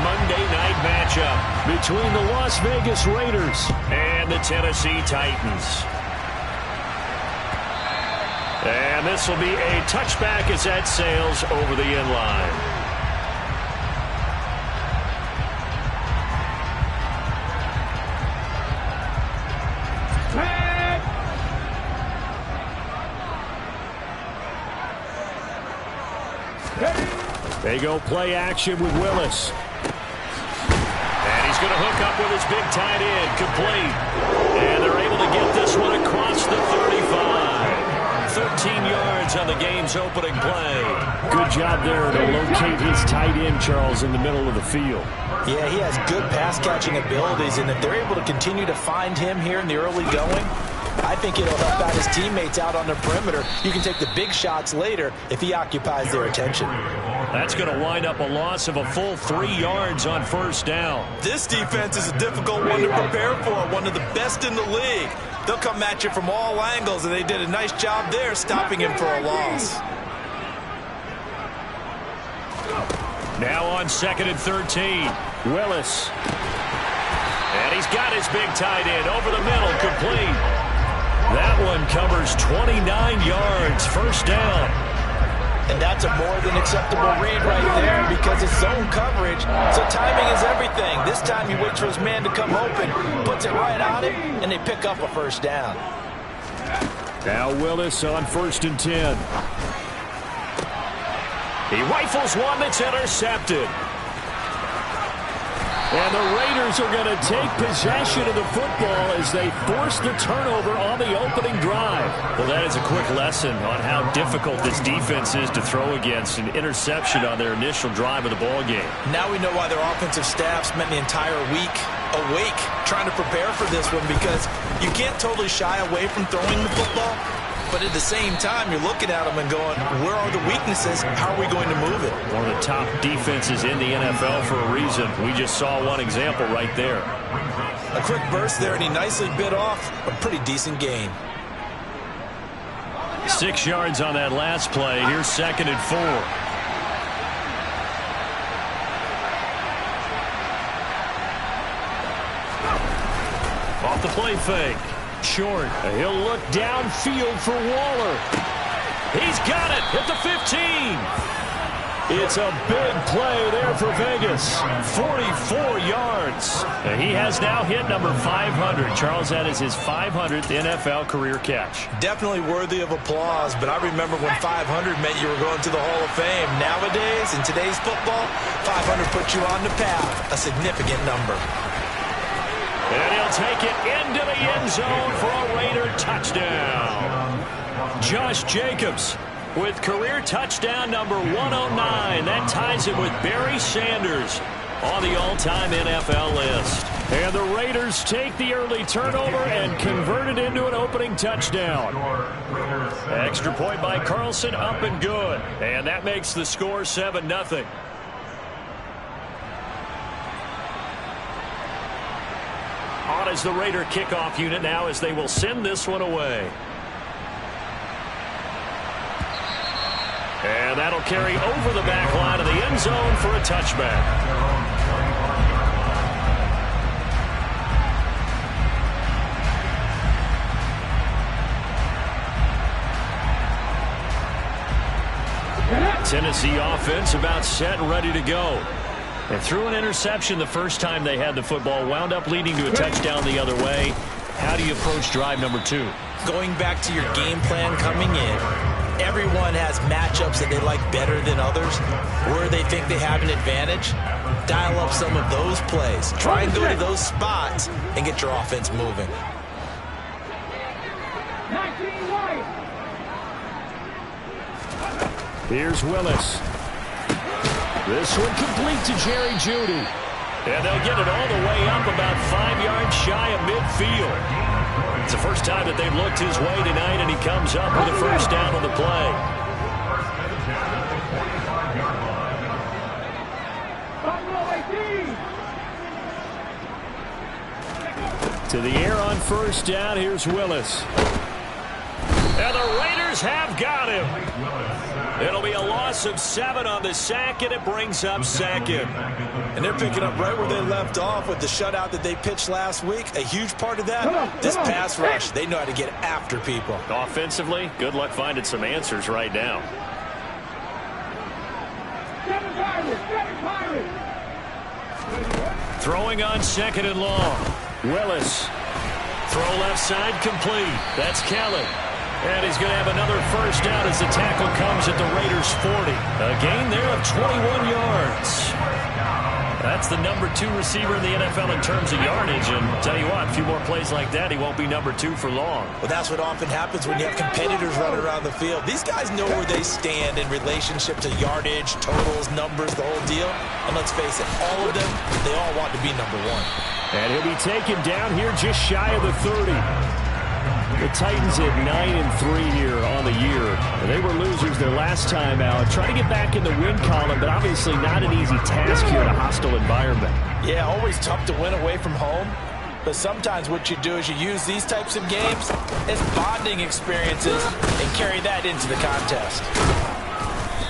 Monday night matchup between the Las Vegas Raiders and the Tennessee Titans. And this will be a touchback as that sails over the end line. They go play action with Willis. And he's going to hook up with his big tight end, complete. And they're able to get this one across the 35. 13 yards on the game's opening play. Good job there to locate his tight end, Charles, in the middle of the field. Yeah, he has good pass-catching abilities, and if they're able to continue to find him here in the early going, I think it'll help out his teammates out on the perimeter. You can take the big shots later if he occupies their attention. That's going to wind up a loss of a full 3 yards on first down. This defense is a difficult one to prepare for, one of the best in the league. They'll come at you from all angles, and they did a nice job there stopping him for a loss. Now on 2nd and 13, Willis. And he's got his big tight end over the middle, complete. That one covers 29 yards, first down. And that's a more than acceptable read right there because it's zone coverage, so timing is everything. This time he waits for his man to come open, puts it right on him, and they pick up a first down. Now Willis on 1st and 10. He rifles one that's intercepted. And the Raiders are going to take possession of the football as they force the turnover on the opening drive. Well, that is a quick lesson on how difficult this defense is to throw against. An interception on their initial drive of the ball game. Now we know why their offensive staff spent the entire week awake trying to prepare for this one, because you can't totally shy away from throwing the football. But at the same time, you're looking at them and going, where are the weaknesses? How are we going to move it? One of the top defenses in the NFL for a reason. We just saw one example right there. A quick burst there, and he nicely bit off a pretty decent gain. 6 yards on that last play. Here's 2nd and 4. Off the play fake. Short. He'll look downfield for Waller. He's got it at the 15. It's a big play there for Vegas. 44 yards. He has now hit number 500. Charles, that is his 500th NFL career catch. Definitely worthy of applause, but I remember when 500 meant you were going to the Hall of Fame. Nowadays, in today's football, 500 puts you on the path, a significant number. And he'll take it into the end zone for a Raider touchdown. Josh Jacobs with career touchdown number 109. That ties him with Barry Sanders on the all-time NFL list. And the Raiders take the early turnover and convert it into an opening touchdown. Extra point by Carlson, up and good. And that makes the score 7-0. On as the Raider kickoff unit now, as they will send this one away. And that'll carry over the back line of the end zone for a touchback. Tennessee offense about set and ready to go. And threw an interception the first time they had the football, wound up leading to a touchdown the other way. How do you approach drive number 2? Going back to your game plan coming in, everyone has matchups that they like better than others, where they think they have an advantage. Dial up some of those plays. Try and go to those spots and get your offense moving. Here's Willis. This one complete to Jerry Jeudy. And they'll get it all the way up about 5 yards shy of midfield. It's the first time that they've looked his way tonight, and he comes up with a first down on the play. To the air on first down, here's Willis. And the Raiders have got him. It'll be a loss of 7 on the sack, and it brings up second. And they're picking up right where they left off with the shutout that they pitched last week. A huge part of that, this pass rush. They know how to get after people. Offensively, good luck finding some answers right now. Throwing on second and long. Willis. Throw left side complete. That's Kelly. And he's going to have another first down as the tackle comes at the Raiders' 40. A gain there of 21 yards. That's the number 2 receiver in the NFL in terms of yardage. And tell you what, a few more plays like that, he won't be number 2 for long. Well, that's what often happens when you have competitors running around the field. These guys know where they stand in relationship to yardage, totals, numbers, the whole deal. And let's face it, all of them, they all want to be number 1. And he'll be taken down here just shy of the 30. The Titans at 9-3 here on the year. They were losers their last time out. Trying to get back in the win column, but obviously not an easy task here in a hostile environment. Yeah, always tough to win away from home. But sometimes what you do is you use these types of games as bonding experiences and carry that into the contest.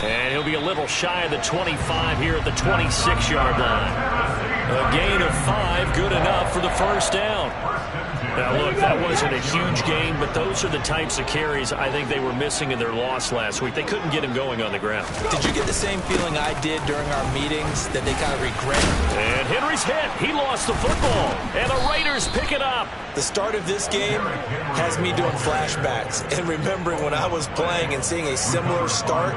And he'll be a little shy of the 25 here at the 26-yard line. A gain of 5, good enough for the first down. Now, look, that wasn't a huge gain, but those are the types of carries I think they were missing in their loss last week. They couldn't get him going on the ground. Did you get the same feeling I did during our meetings that they kind of regret? And Henry's hit. He lost the football. And the Raiders pick it up. The start of this game has me doing flashbacks and remembering when I was playing and seeing a similar start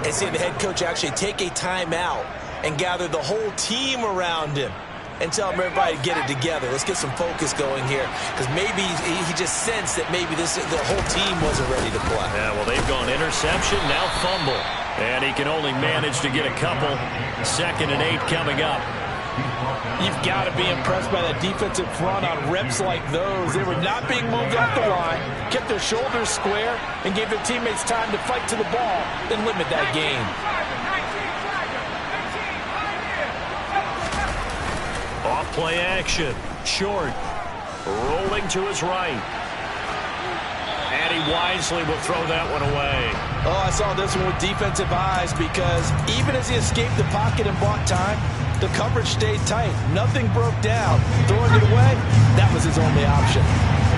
and seeing the head coach actually take a timeout and gather the whole team around him and tell him everybody to get it together. Let's get some focus going here, because maybe he just sensed that maybe the whole team wasn't ready to play. Yeah, well, they've gone interception, now fumble. And he can only manage to get a couple. 2nd and 8 coming up. You've got to be impressed by that defensive front on reps like those. They were not being moved off the line, kept their shoulders square, and gave their teammates time to fight to the ball and limit that gain. Off play action. Short. Rolling to his right. And he wisely will throw that one away. Oh, I saw this one with defensive eyes, because even as he escaped the pocket and bought time, the coverage stayed tight. Nothing broke down. Throwing it away, that was his only option.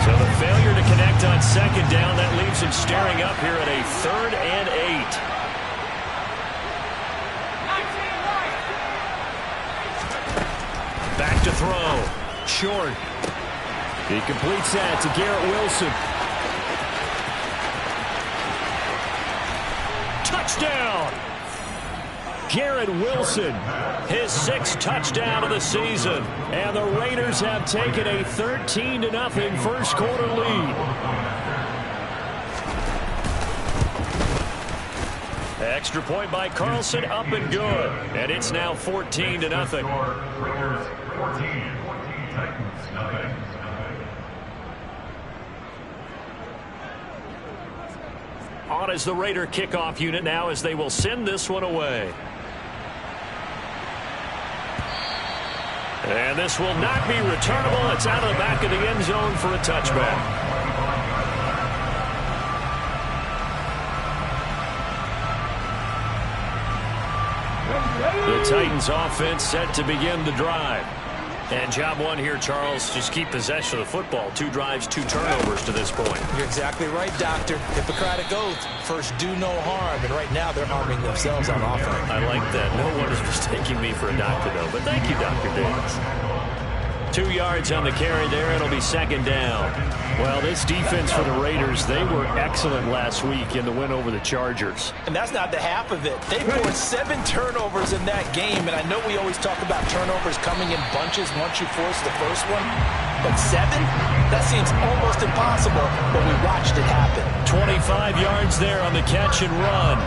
So the failure to connect on 2nd down, that leaves him staring up here at a 3rd and 8. Back to throw. Short. He completes that to Garrett Wilson. Touchdown! Garrett Wilson, his 6th touchdown of the season. And the Raiders have taken a 13-0 first quarter lead. Extra point by Carlson, up and good. And it's now 14-0. On is the Raider kickoff unit now, as they will send this one away. And this will not be returnable. It's out of the back of the end zone for a touchback. The Titans offense set to begin the drive. And job 1 here, Charles, just keep possession of the football. 2 drives, 2 turnovers to this point. You're exactly right, Doctor. Hippocratic oath. First, do no harm. And right now, they're harming themselves on offense. I like that. No one is mistaking me for a doctor, though. But thank you, Dr. Davis. 2 yards on the carry there. It'll be 2nd down. Well, this defense for the Raiders, they were excellent last week in the win over the Chargers. And that's not the half of it. They forced 7 turnovers in that game. And I know we always talk about turnovers coming in bunches once you force the first one. But 7? That seems almost impossible. But we watched it happen. 25 yards there on the catch and run.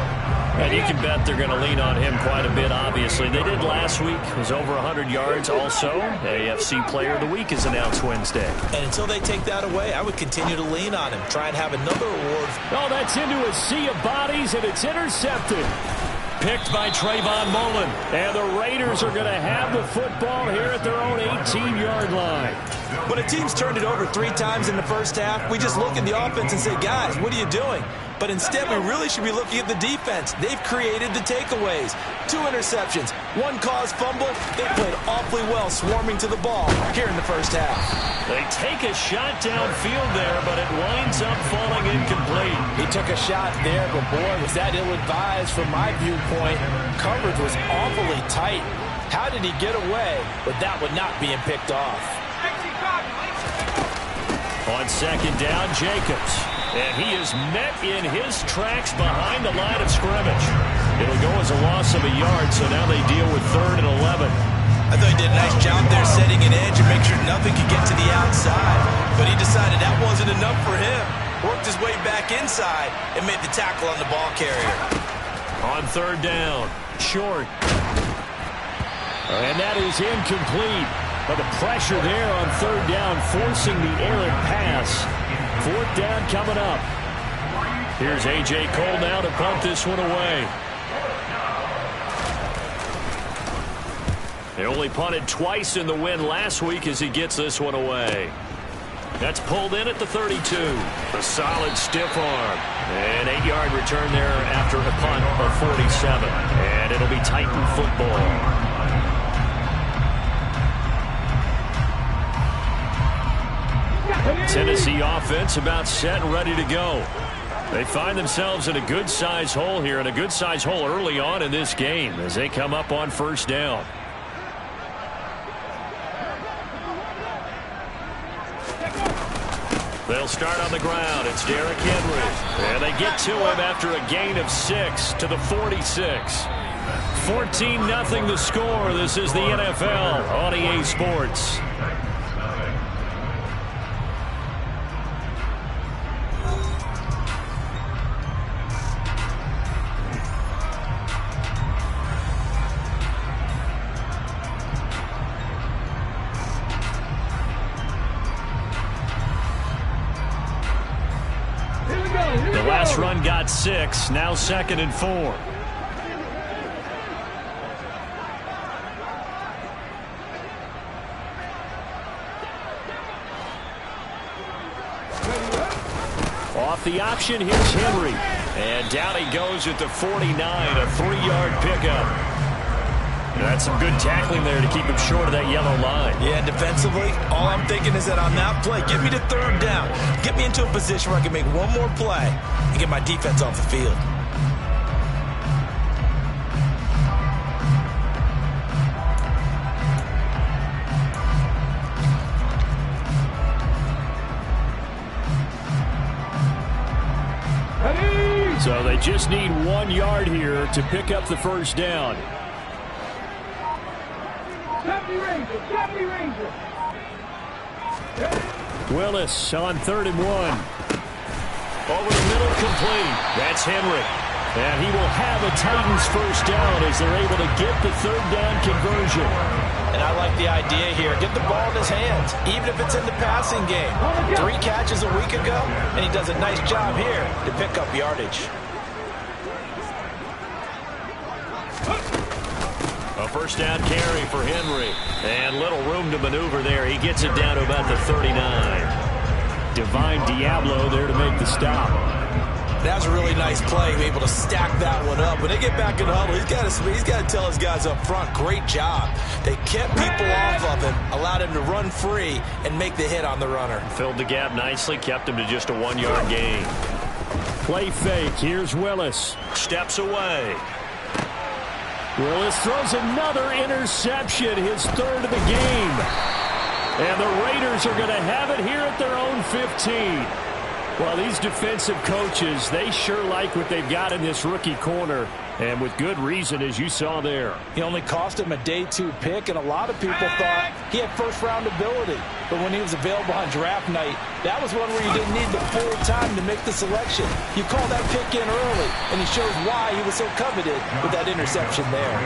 And you can bet they're going to lean on him quite a bit, obviously. They did last week. It was over 100 yards also. AFC Player of the Week is announced Wednesday. And until they take that away, I would continue to lean on him. Try and have another award. Oh, that's into a sea of bodies, and it's intercepted. Picked by Trayvon Mullen. And the Raiders are going to have the football here at their own 18-yard line. When a team's turned it over 3 times in the first half, we just look at the offense and say, guys, what are you doing? But instead, we really should be looking at the defense. They've created the takeaways. 2 interceptions, 1 caused fumble. They played awfully well swarming to the ball here in the first half. They take a shot downfield there, but it winds up falling incomplete. He took a shot there, but boy, was that ill-advised from my viewpoint. Coverage was awfully tight. How did he get away with that one not being picked off? On second down, Jacobs. And he is met in his tracks behind the line of scrimmage. It'll go as a loss of a yard, so now they deal with 3rd and 11. I thought he did a nice job there setting an edge and make sure nothing could get to the outside. But he decided that wasn't enough for him. Worked his way back inside and made the tackle on the ball carrier. On 3rd down, short. And that is incomplete. But the pressure there on 3rd down, forcing the errant pass. 4th down coming up. Here's A.J. Cole now to punt this one away. They only punted twice in the win last week as he gets this one away. That's pulled in at the 32. A solid stiff arm. An 8-yard return there after a punt of 47. And it'll be Titan football. Tennessee offense about set and ready to go. They find themselves in a good-sized hole here, and a good-sized hole early on in this game as they come up on 1st down. They'll start on the ground. It's Derrick Henry. And they get to him after a gain of 6 to the 46. 14-0 the score. This is the NFL on EA Sports. The last run got 6, now 2nd and 4. Off the option, here's Henry. And down he goes at the 49, a 3-yard pickup. That's some good tackling there to keep him short of that yellow line. Yeah, defensively, all I'm thinking is that on that play, get me to 3rd down. Get me into a position where I can make one more play and get my defense off the field. So they just need 1 yard here to pick up the 1st down. Willis on 3rd and 1. Over the middle, complete. That's Henry. And he will have a Titans 1st down as they're able to get the 3rd down conversion. And I like the idea here. Get the ball in his hands, even if it's in the passing game. 3 catches a week ago, and he does a nice job here to pick up yardage. A 1st down carry for Henry. And little room to maneuver there. He gets it down to about the 39. Divine Diablo there to make the stop. That was a really nice play, able to stack that one up. When they get back in the huddle, he's got to tell his guys up front, great job. They kept people off of him, allowed him to run free and make the hit on the runner. Filled the gap nicely, kept him to just a 1-yard gain. Play fake, here's Willis. Steps away. Willis throws another interception, his 3rd of the game. And the Raiders are going to have it here at their own 15. Well, these defensive coaches, they sure like what they've got in this rookie corner. And with good reason, as you saw there. He only cost him a day 2 pick, and a lot of people thought he had 1st-round ability. But when he was available on draft night, that was one where you didn't need the full time to make the selection. You call that pick in early, and he shows why he was so coveted with that interception there.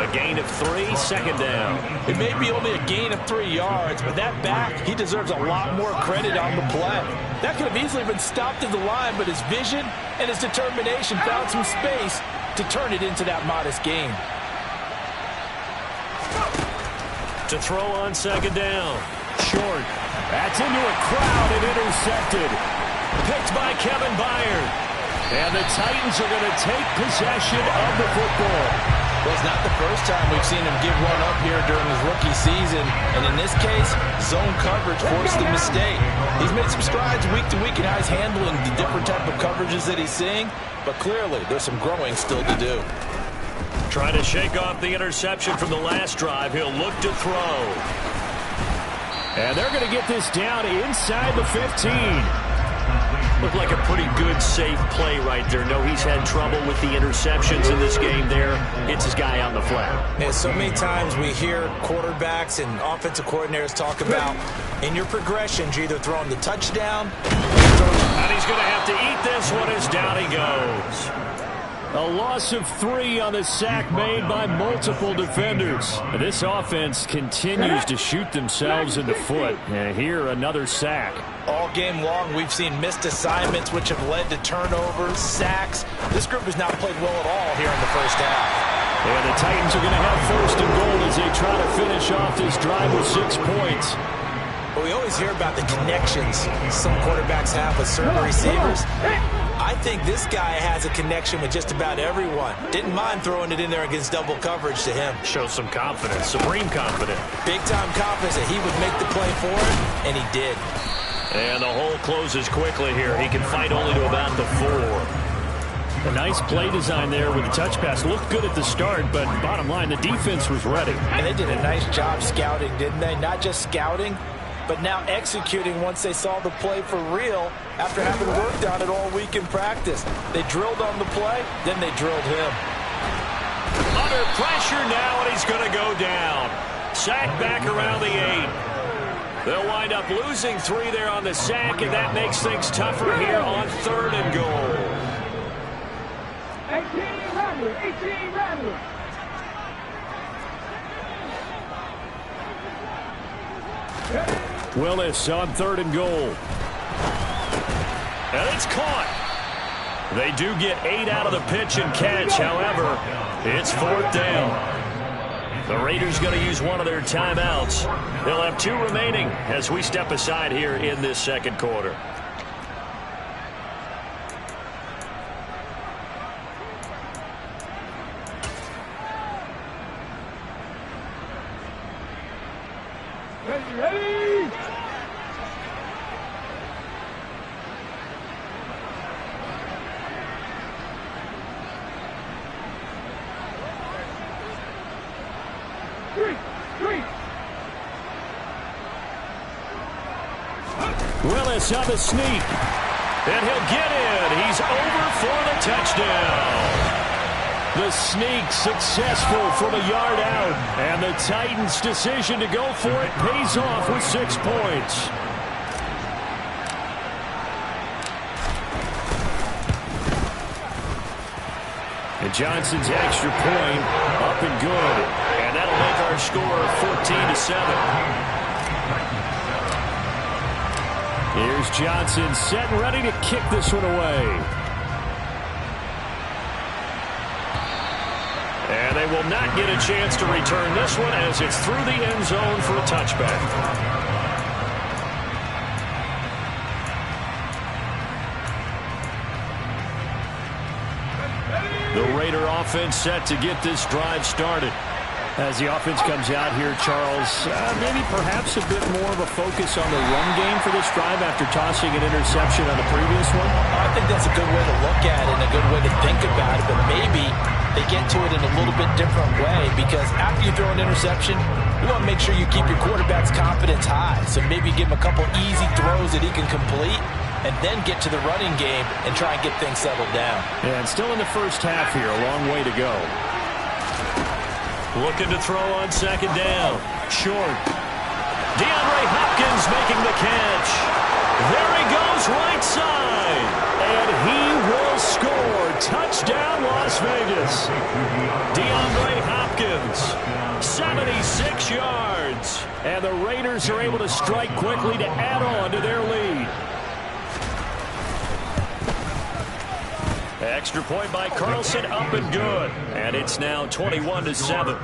A gain of 3, 2nd down. It may be only a gain of 3 yards, but that back, he deserves a lot more credit on the play. That could have easily been stopped at the line, but his vision and his determination found some space to turn it into that modest gain. To throw on 2nd down. short. That's into a crowd and intercepted. Picked by Kevin Byard. And the Titans are going to take possession of the football. Well, it's not the first time we've seen him give one up here during his rookie season. And in this case, zone coverage forced the mistake. He's made some strides week to week in how he's handling the different type of coverages that he's seeing. But clearly, there's some growing still to do. Trying to shake off the interception from the last drive. He'll look to throw. And they're going to get this down inside the 15. Looked like a pretty good, safe play right there. No, he's had trouble with the interceptions in this game there. Hits his guy on the flat. And so many times we hear quarterbacks and offensive coordinators talk about in your progressions, you're either throwing the touchdown. And he's going to have to eat this one as down he goes. A loss of 3 on the sack made by multiple defenders. This offense continues to shoot themselves in the foot. And here, another sack. All game long, we've seen missed assignments, which have led to turnovers, sacks. This group has not played well at all here in the first half. And the Titans are going to have first and goal as they try to finish off this drive with 6 points. But we always hear about the connections some quarterbacks have with certain receivers. I think this guy has a connection with just about everyone. Didn't mind throwing it in there against double coverage to him. Shows some confidence, supreme confidence. Big-time confidence that he would make the play for him, and he did. And the hole closes quickly here. He can fight only to about the 4. A nice play design there with the touch pass. Looked good at the start, but bottom line, the defense was ready. And they did a nice job scouting, didn't they? Not just scouting, but now executing once they saw the play for real after having worked on it all week in practice. They drilled on the play, then they drilled him. Under pressure now, and he's going to go down. Sacked back around the 8. They'll wind up losing 3 there on the sack, and that makes things tougher here on 3rd and goal. 18 Rattler. Willis on 3rd and goal. And it's caught. They do get 8 out of the pitch and catch. However, it's 4th down. The Raiders going to use one of their timeouts. They'll have 2 remaining as we step aside here in this second quarter. Ready! Willis on the sneak. And he'll get in. He's over for the touchdown. The sneak successful from a yard out. And the Titans' decision to go for it pays off with 6 points. And Johnson's extra point up and good. And that'll make our score 14-7. Here's Johnson set and ready to kick this one away. And they will not get a chance to return this one as it's through the end zone for a touchback. The Raider offense set to get this drive started. As the offense comes out here, Charles, maybe perhaps a bit more of a focus on the run game for this drive after tossing an interception on the previous one? I think that's a good way to look at it and a good way to think about it, but maybe they get to it in a little bit different way because after you throw an interception, you want to make sure you keep your quarterback's confidence high. So maybe give him a couple easy throws that he can complete and then get to the running game and try and get things settled down. And still in the first half here, a long way to go. Looking to throw on second down. Short. DeAndre Hopkins making the catch. There he goes right side. And he will score. Touchdown, Las Vegas. DeAndre Hopkins, 76 yards. And the Raiders are able to strike quickly to add on to their lead. Extra point by Carlson, up and good. And it's now 21-7.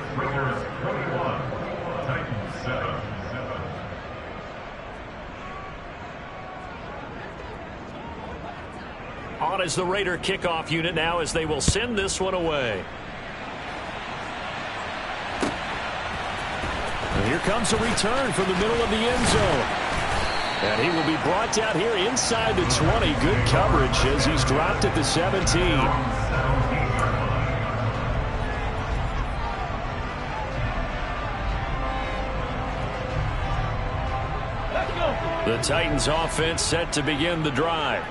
out as the Raider kickoff unit now as they will send this one away. And here comes a return from the middle of the end zone. And he will be brought down here inside the 20. Good coverage as he's dropped at the 17. The Titans offense set to begin the drive.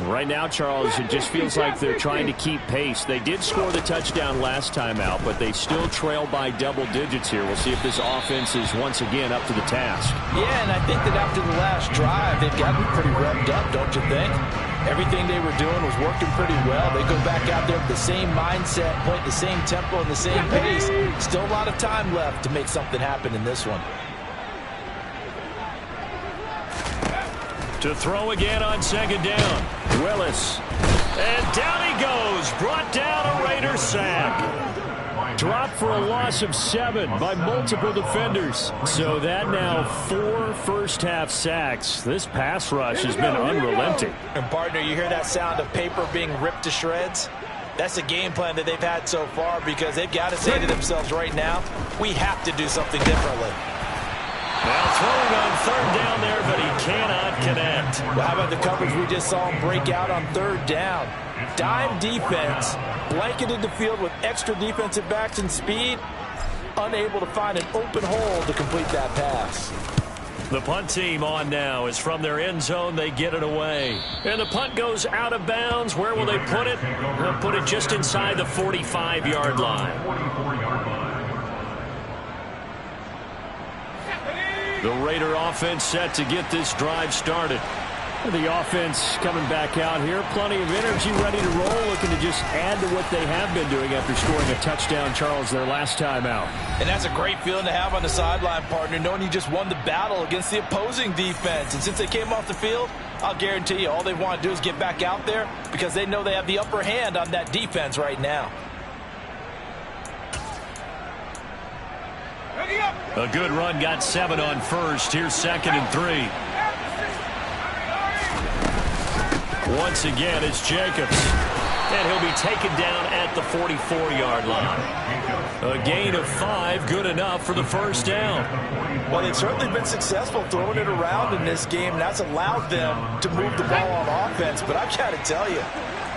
Right now, Charles, it just feels like they're trying to keep pace. They did score the touchdown last time out, but they still trail by double digits here. We'll see if this offense is once again up to the task. Yeah, and I think that after the last drive, they've gotten pretty revved up, don't you think? Everything they were doing was working pretty well. They go back out there with the same mindset, play at the same tempo and the same pace. Still a lot of time left to make something happen in this one. To throw again on second down. Willis. And down he goes. Brought down a Raider sack. Dropped for a loss of 7 by multiple defenders. So that now 4 first-half sacks. This pass rush has been unrelenting. And, partner, you hear that sound of paper being ripped to shreds? That's the game plan that they've had so far because they've got to say to themselves right now, we have to do something differently. Now throwing on third down there, but he cannot connect. Well, how about the coverage we just saw him break out on third down? Dime defense, blanketed the field with extra defensive backs and speed, unable to find an open hole to complete that pass. The punt team on now is from their end zone. They get it away. And the punt goes out of bounds. Where will they put it? They'll put it just inside the 45-yard line. The Raider offense set to get this drive started. The offense coming back out here. Plenty of energy, ready to roll, looking to just add to what they have been doing after scoring a touchdown, Charles, their last time out. And that's a great feeling to have on the sideline, partner, knowing you just won the battle against the opposing defense. And since they came off the field, I'll guarantee you all they want to do is get back out there because they know they have the upper hand on that defense right now. A good run, got 7 on first. Here's 2nd and 3. Once again, it's Jacobs. And he'll be taken down at the 44-yard line. A gain of 5, good enough for the first down. Well, they've certainly been successful throwing it around in this game, and that's allowed them to move the ball on offense. But I've got to tell you,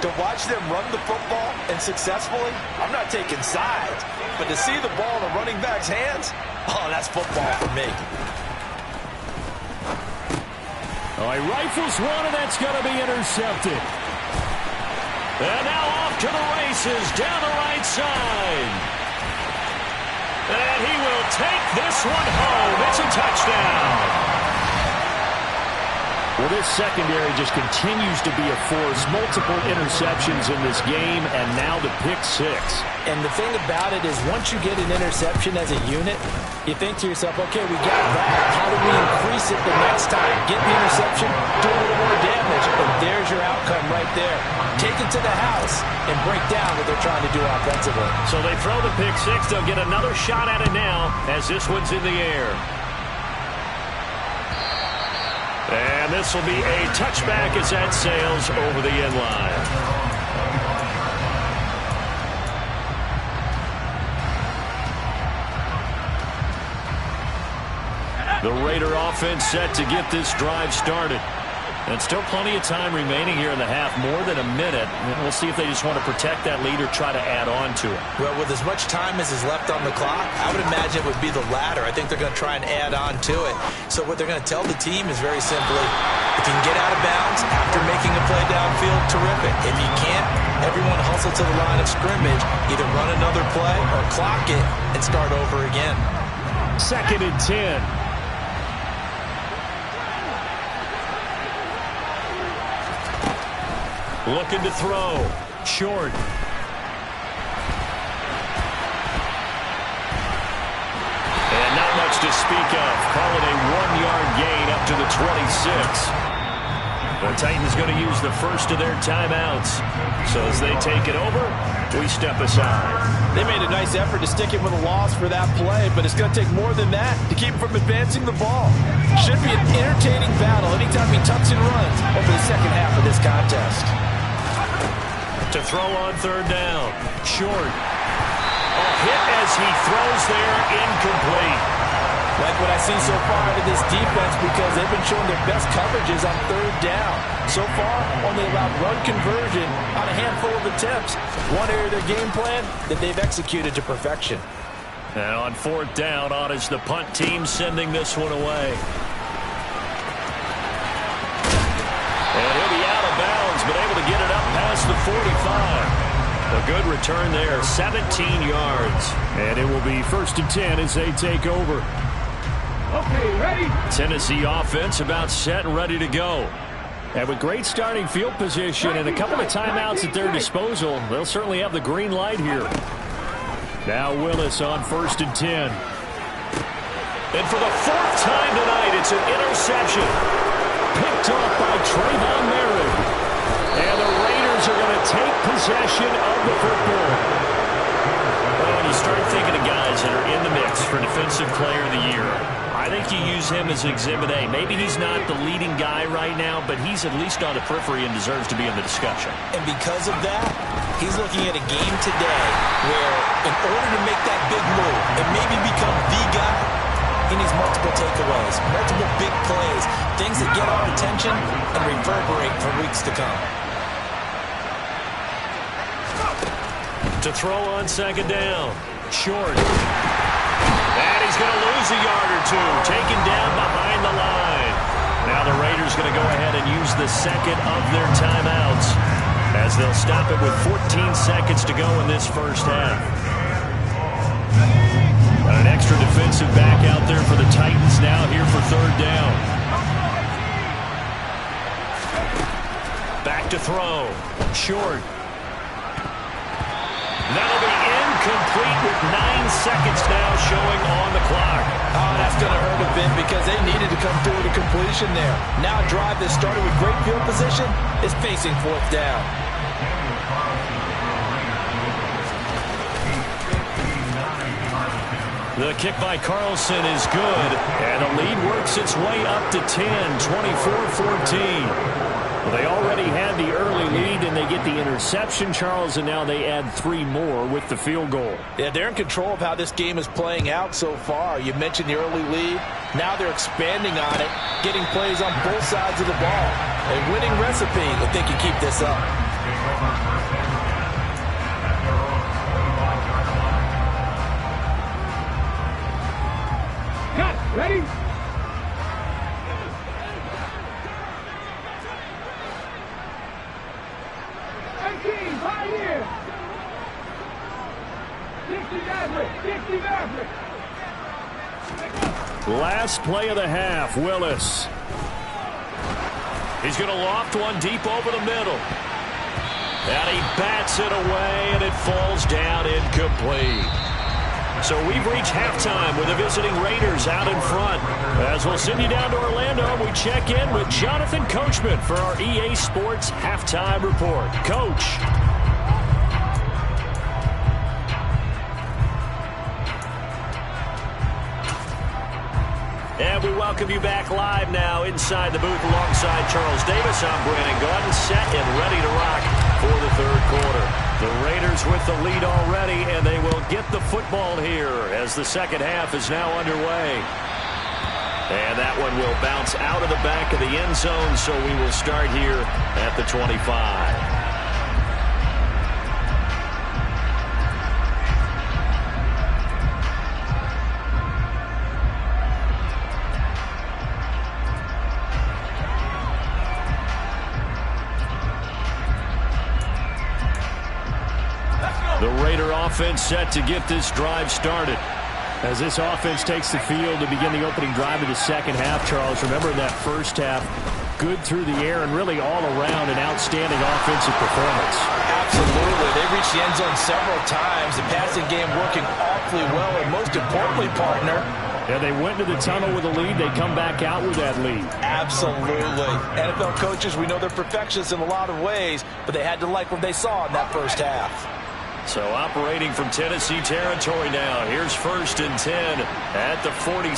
to watch them run the football and successfully, I'm not taking sides. But to see the ball in the running back's hands, oh, that's football for me. Oh, he rifles one, and that's going to be intercepted. And now off to the races down the right side. And he will take this one home. It's a touchdown. Well, this secondary just continues to be a force. Multiple interceptions in this game, and now the pick 6. And the thing about it is once you get an interception as a unit, you think to yourself, okay, we got that. How do we increase it the next time? Get the interception, do a little more damage, and there's your outcome right there. Take it to the house and break down what they're trying to do offensively. So they throw the pick 6. They'll get another shot at it now as this one's in the air. And this will be a touchback as that sails over the end line. The Raider offense set to get this drive started. And still plenty of time remaining here in the half, more than a minute. And we'll see if they just want to protect that lead or try to add on to it. Well, with as much time as is left on the clock, I would imagine it would be the latter. I think they're going to try and add on to it. So what they're going to tell the team is very simply, if you can get out of bounds after making a play downfield, terrific. If you can't, everyone hustle to the line of scrimmage, either run another play or clock it and start over again. 2nd and 10. Looking to throw. Short. And not much to speak of. Call it a 1-yard gain up to the 26. The Titans going to use the first of their timeouts. So as they take it over, we step aside. They made a nice effort to stick him with a loss for that play, but it's going to take more than that to keep him from advancing the ball. Should be an entertaining battle anytime he tucks and runs over the second half of this contest. To throw on third down. Short. A hit as he throws there, incomplete. Like what I've seen so far out of this defense, because they've been showing their best coverages on third down. So far, only allowed run conversion on a handful of attempts. One area of their game plan that they've executed to perfection. And on fourth down, on is the punt team sending this one away. And he'll be out of bounds, but able to get it up past the 45. A good return there, 17 yards. And it will be 1st and 10 as they take over. Okay, ready? Tennessee offense about set and ready to go. And with great starting field position and a couple of timeouts at their disposal, they'll certainly have the green light here. Now Willis on 1st and 10. And for the 4th time tonight, it's an interception. Picked off by Trayvon Merritt. And the Raiders are going to take possession of the football. Well, when you start thinking of guys that are in the mix for Defensive Player of the Year, I think you use him as Exhibit A. Maybe he's not the leading guy right now, but he's at least on the periphery and deserves to be in the discussion. And because of that, he's looking at a game today where in order to make that big move and maybe become the guy, he needs multiple takeaways, multiple big plays, things that get our attention and reverberate for weeks to come. To throw on 2nd down. Short. And he's going to lose a yard or two. Taken down behind the line. Now the Raiders going to go ahead and use the 2nd of their timeouts as they'll stop it with 14 seconds to go in this first half. Got an extra defensive back out there for the Titans now here for 3rd down. Back to throw. Short. That'll be incomplete with 9 seconds now showing on the clock. Oh, that's going to hurt a bit because they needed to come through with a completion there. Now a drive that started with great field position is facing 4th down. The kick by Carlson is good, and the lead works its way up to 10, 24-14. Well, they already had the early lead, and they get the interception, Charles, and now they add 3 more with the field goal. Yeah, they're in control of how this game is playing out so far. You mentioned the early lead. Now they're expanding on it, getting plays on both sides of the ball. A winning recipe if they can keep this up. Cut, ready? Last play of the half, Willis. He's going to loft one deep over the middle. And he bats it away, and it falls down incomplete. So we've reached halftime with the visiting Raiders out in front. As we'll send you down to Orlando, we check in with Jonathan Coachman for our EA Sports Halftime Report. Coach. And we welcome you back live now inside the booth alongside Charles Davis. I'm Brandon Gordon, set and ready to rock for the 3rd quarter. The Raiders with the lead already, and they will get the football here as the 2nd half is now underway. And that one will bounce out of the back of the end zone, so we will start here at the 25. The Raider offense set to get this drive started. As this offense takes the field to begin the opening drive of the 2nd half, Charles, remember that first half, good through the air and really all around an outstanding offensive performance. Absolutely. They reached the end zone several times. The passing game working awfully well, and most importantly, partner, yeah, they went to the tunnel with a lead. They come back out with that lead. Absolutely. NFL coaches, we know they're perfectionists in a lot of ways, but they had to like what they saw in that first half. So operating from Tennessee territory now. Here's 1st and 10 at the 46.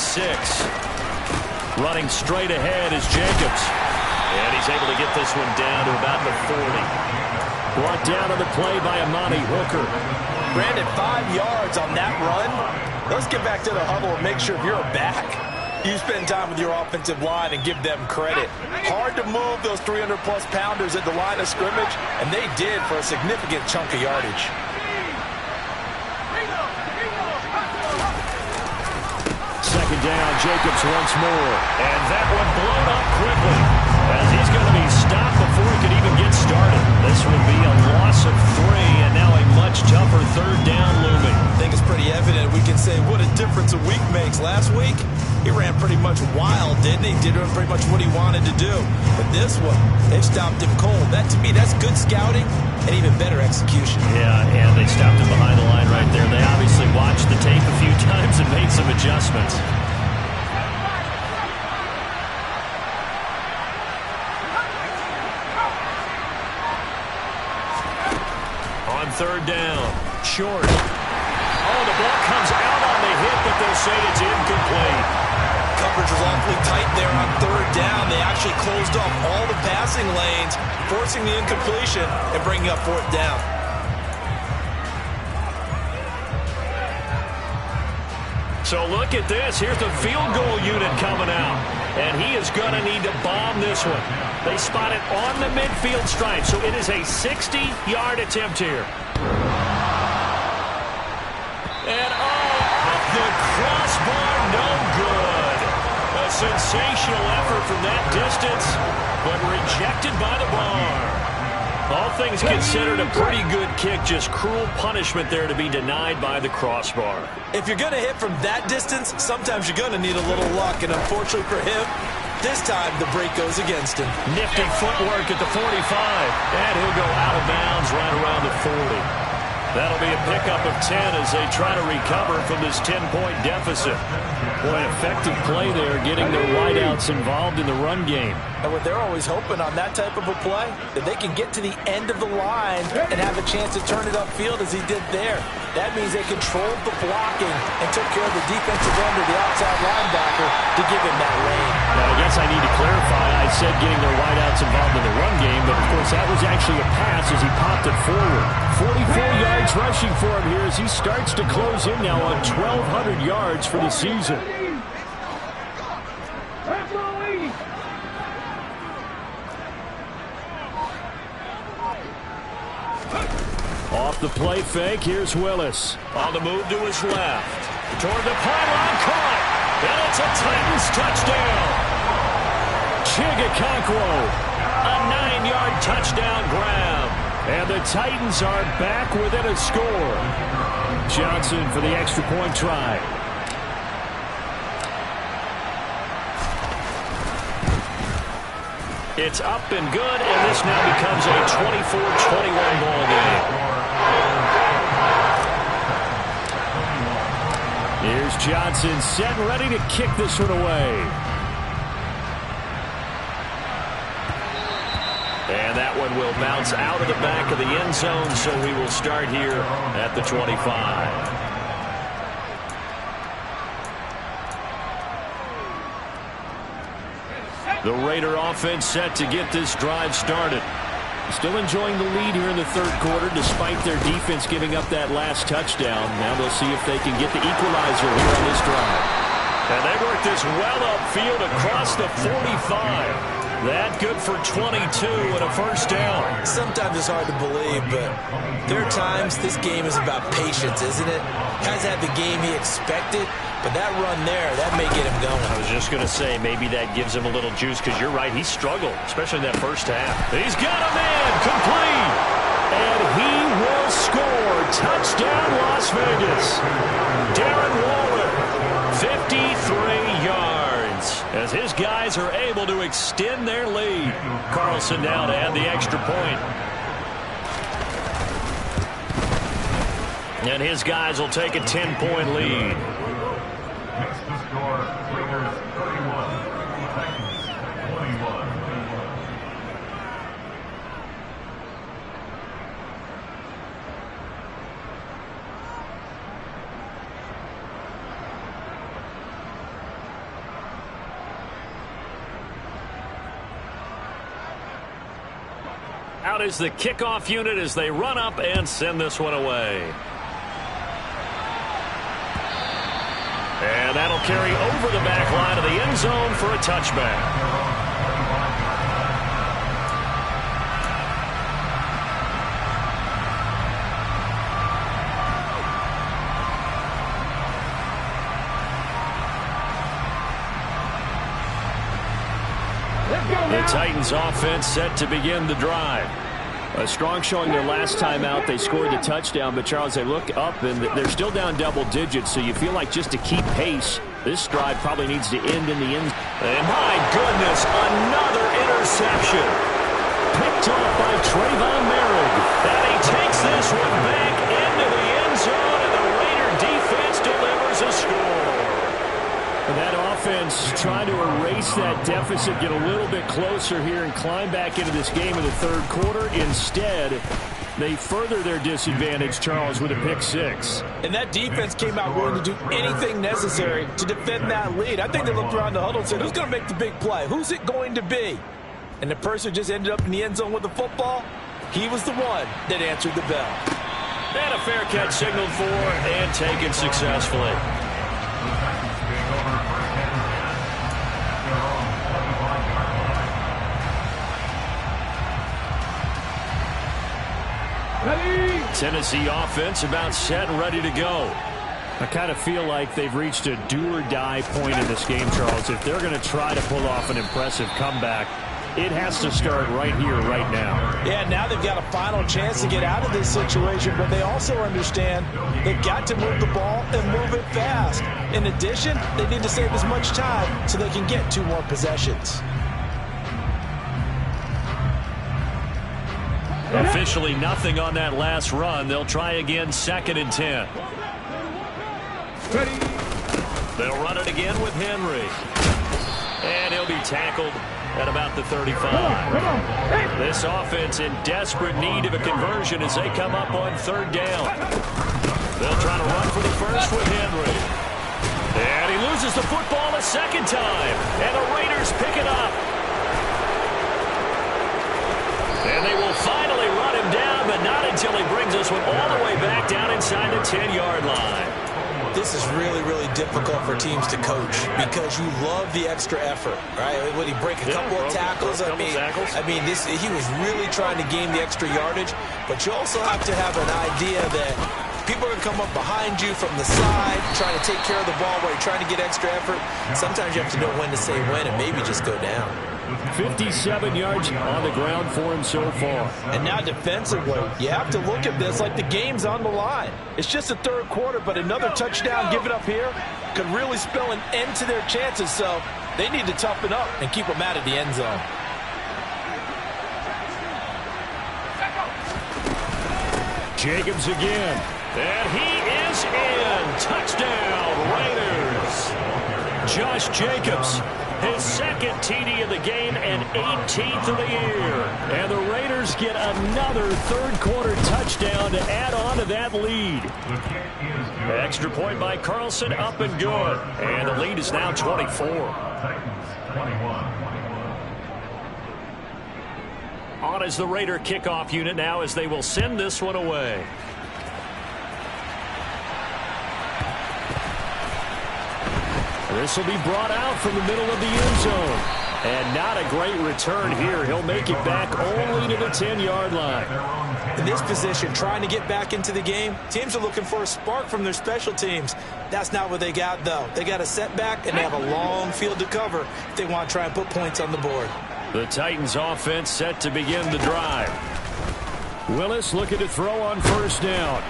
Running straight ahead is Jacobs. And he's able to get this one down to about the 40. Brought down on the play by Amani Hooker. Brandon, 5 yards on that run. Let's get back to the huddle and make sure if you're a back, you spend time with your offensive line and give them credit. Hard to move those 300-plus pounders at the line of scrimmage, and they did for a significant chunk of yardage. Second down, Jacobs once more. And that one blown up quickly as he's going to be stopped before he could even get started. This will be a loss of 3, and now a much tougher third down looming. I think it's pretty evident. We can say what a difference a week makes. Last week, he ran pretty much wild, didn't he? Did pretty much what he wanted to do. But this one, they've stopped him cold. That, to me, that's good scouting and even better execution. Yeah, and they stopped him behind the line right there. They obviously watched the tape a few times and made some adjustments. On third down, short. Oh, the ball comes out on the hit, but they'll say it's incomplete. Coverage was awfully tight there on third down. They actually closed off all the passing lanes, forcing the incompletion and bringing up fourth down. So look at this. Here's the field goal unit coming out. And he is going to need to bomb this one. They spot it on the midfield stripe. So it is a 60-yard attempt here. And off the crossbar, no good. A sensational effort from that distance, but rejected by the bar. All things considered, a pretty good kick. Just cruel punishment there to be denied by the crossbar. If you're going to hit from that distance, sometimes you're going to need a little luck. And unfortunately for him, this time the break goes against him. Nifty footwork at the 45. And he'll go out of bounds right around the 40. That'll be a pickup of 10 as they try to recover from this 10-point deficit. Boy, effective play there, getting their wideouts involved in the run game. And what they're always hoping on that type of a play, that they can get to the end of the line and have a chance to turn it upfield as he did there. That means they controlled the blocking and took care of the defensive end of the outside linebacker to give him that lane. Now, I guess I need to clarify. I said getting their wideouts involved in the run game, but of course that was actually a pass as he popped it forward. 44 yards rushing for him here as he starts to close in now on 1,200 yards for the season. Off the play fake, here's Willis. On the move to his left. Toward the pylon, caught. And it's a Titans touchdown. Chigakonkwo, a 9-yard touchdown grab. And the Titans are back within a score. Johnson for the extra point try. It's up and good, and this now becomes a 24-21 ball game. Here's Johnson set and ready to kick this one away. And that one will bounce out of the back of the end zone, so we will start here at the 25. The Raider offense set to get this drive started. Still enjoying the lead here in the third quarter despite their defense giving up that last touchdown. Now they'll see if they can get the equalizer here on this drive. And they work this well upfield across the 45. That good for 22 and a first down. Sometimes it's hard to believe, but there are times this game is about patience, isn't it? Has had the game he expected, but that run there, that may get him going. I was just going to say, maybe that gives him a little juice, because you're right, he struggled, especially in that first half. He's got a man, complete, and he will score. Touchdown, Las Vegas. Darren Waller, 53 yards, as his guys are able to extend their lead. Carlson now to add the extra point. And his guys will take a 10-point lead. Next to score, Raiders 31, Titans 21. On is the kickoff unit as they run up and send this one away. And that'll carry over the back line of the end zone for a touchback. The Titans offense set to begin the drive. A strong showing their last time out. They scored the touchdown, but Charles, they look up and they're still down double digits, so you feel like just to keep pace, this drive probably needs to end in the end. And my goodness, another interception. Picked off by Trayvon Merrick. And he takes this one back into the end zone, and the Raider defense delivers a score. That offense trying to erase that deficit, get a little bit closer here and climb back into this game in the third quarter. Instead, they further their disadvantage, Charles, with a pick six. And that defense came out willing to do anything necessary to defend that lead. I think they looked around the huddle and said, who's going to make the big play? Who's it going to be? And the person who just ended up in the end zone with the football, he was the one that answered the bell. And a fair catch signaled for and taken successfully. Tennessee offense about set and ready to go. I kind of feel like they've reached a do-or-die point in this game, Charles. If they're going to try to pull off an impressive comeback, it has to start right here, right now. Yeah, now they've got a final chance to get out of this situation, but they also understand they've got to move the ball and move it fast. In addition, they need to save as much time so they can get 2 more possessions. Officially nothing on that last run. They'll try again, 2nd and 10. Ready. They'll run it again with Henry. And he'll be tackled at about the 35. Come on. Hey. This offense in desperate need of a conversion as they come up on 3rd down. They'll try to run for the first with Henry. And he loses the football a 2nd time. And the Raiders pick it up. And they will finally run him down, but not until he brings this one all the way back down inside the 10-yard line. This is really, really difficult for teams to coach because you love the extra effort, right? When he break a couple of tackles, I mean, he was really trying to gain the extra yardage, but you also have to have an idea that people are going to come up behind you from the side, trying to take care of the ball while you're trying to get extra effort. Sometimes you have to know when to say when and maybe just go down. 57 yards on the ground for him so far. And now defensively, you have to look at this like the game's on the line. It's just the 3rd quarter, but another touchdown given up here could really spell an end to their chances, so they need to toughen up and keep them out of the end zone. Jacobs again. And he is in. Touchdown, Raiders. Josh Jacobs, his 2nd TD of the game and 18th of the year. And the Raiders get another 3rd quarter touchdown to add on to that lead. Extra point by Carlson, up and good. And the lead is now 24. On is the Raider kickoff unit now as they will send this one away. This will be brought out from the middle of the end zone. And not a great return here. He'll make it back only to the 10-yard line. In this position, trying to get back into the game, teams are looking for a spark from their special teams. That's not what they got, though. They got a setback, and they have a long field to cover if they want to try and put points on the board. The Titans offense set to begin the drive. Willis looking to throw on 1st down.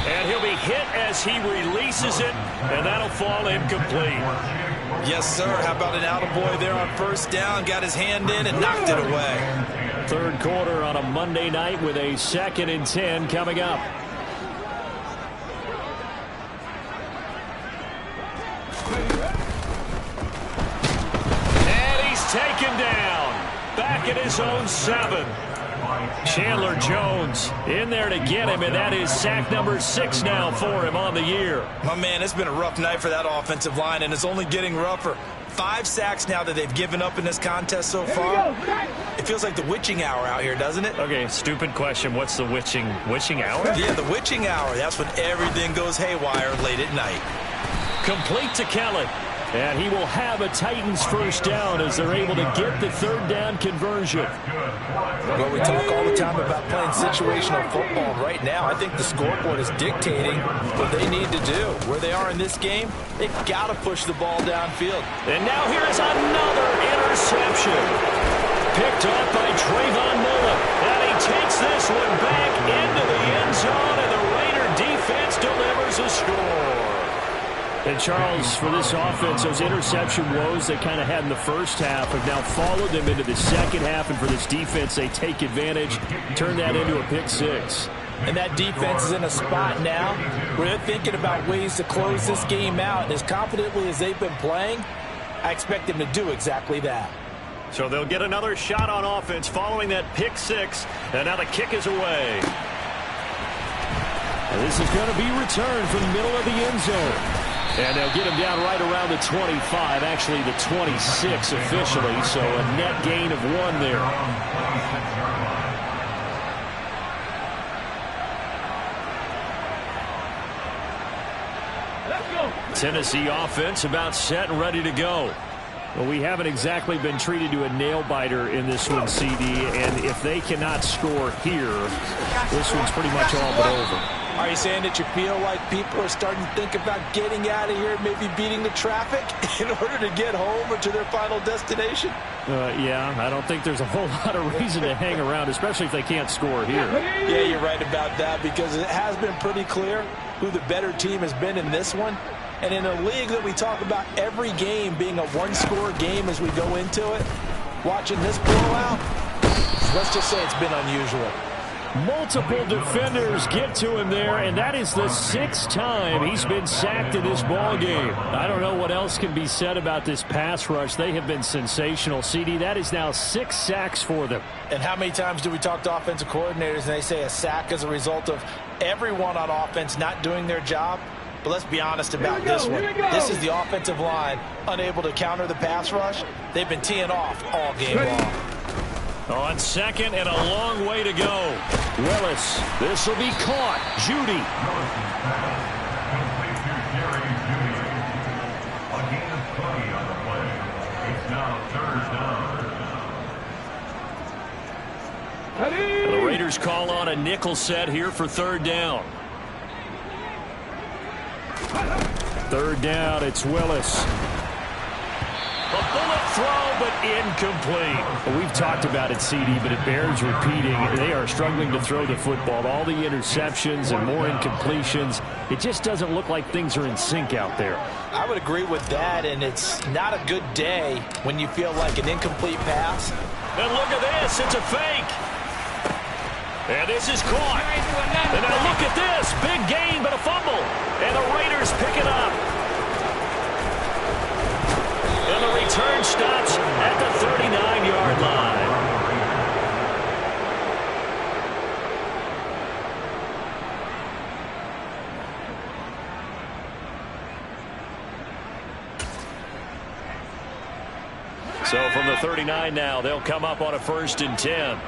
And he'll be hit as he releases it, and that'll fall incomplete. Yes, sir. How about an attaboy there on 1st down? Got his hand in and knocked it away. 3rd quarter on a Monday night with a 2nd and 10 coming up. And he's taken down. Back at his own 7. Chandler Jones in there to get him, and that is sack number 6 now for him on the year. My man, it's been a rough night for that offensive line, and it's only getting rougher. 5 sacks now that they've given up in this contest so far. It feels like the witching hour out here, doesn't it? Okay, stupid question. What's the witching hour? Yeah, the witching hour. That's when everything goes haywire late at night. Complete to Kelly. And he will have a Titans first down as they're able to get the third down conversion. Well, we talk all the time about playing situational football. Right now, I think the scoreboard is dictating what they need to do. Where they are in this game, they've got to push the ball downfield. And now here is another interception. Picked up by Trayvon Mullen. And he takes this one back into the end zone, and the Raider defense delivers a score. And, Charles, for this offense, those interception woes they kind of had in the first half have now followed them into the second half. And for this defense, they take advantage, turn that into a pick 6. And that defense is in a spot now where they're thinking about ways to close this game out. And as confidently as they've been playing, I expect them to do exactly that. So they'll get another shot on offense following that pick 6. And now the kick is away. And this is going to be returned from the middle of the end zone. And they'll get him down right around the 25, actually the 26 officially, so a net gain of 1 there. Tennessee offense about set and ready to go. Well, we haven't exactly been treated to a nail-biter in this one, CD, and if they cannot score here, this one's pretty much all but over. Are you saying that you feel like people are starting to think about getting out of here, maybe beating the traffic in order to get home or to their final destination? Yeah, I don't think there's a whole lot of reason to hang around, especially if they can't score here. Yeah, you're right about that, because it has been pretty clear who the better team has been in this one. And in a league that we talk about every game being a one-score game as we go into it, watching this blowout, let's just say it's been unusual. Multiple defenders get to him there, and that is the 6th time he's been sacked in this ball game. I don't know what else can be said about this pass rush. They have been sensational. CD, that is now 6 sacks for them. And how many times do we talk to offensive coordinators and they say a sack is a result of everyone on offense not doing their job? But let's be honest about this one. This is the offensive line unable to counter the pass rush. They've been teeing off all game long. On second and a long way to go. Willis, this will be caught. Judy. The Raiders call on a nickel set here for third down. Third down, it's Willis. A bullet throw, but incomplete. Well, we've talked about it, CD, but it bears repeating. They are struggling to throw the football. All the interceptions and more incompletions. It just doesn't look like things are in sync out there. I would agree with that, and it's not a good day when you feel like an incomplete pass. And look at this. It's a fake. And this is caught. And now look at this. Big gain, but a fumble. And the Raiders pick it up. And the return stops at the 39-yard line. So from the 39 now, they'll come up on a 1st and 10.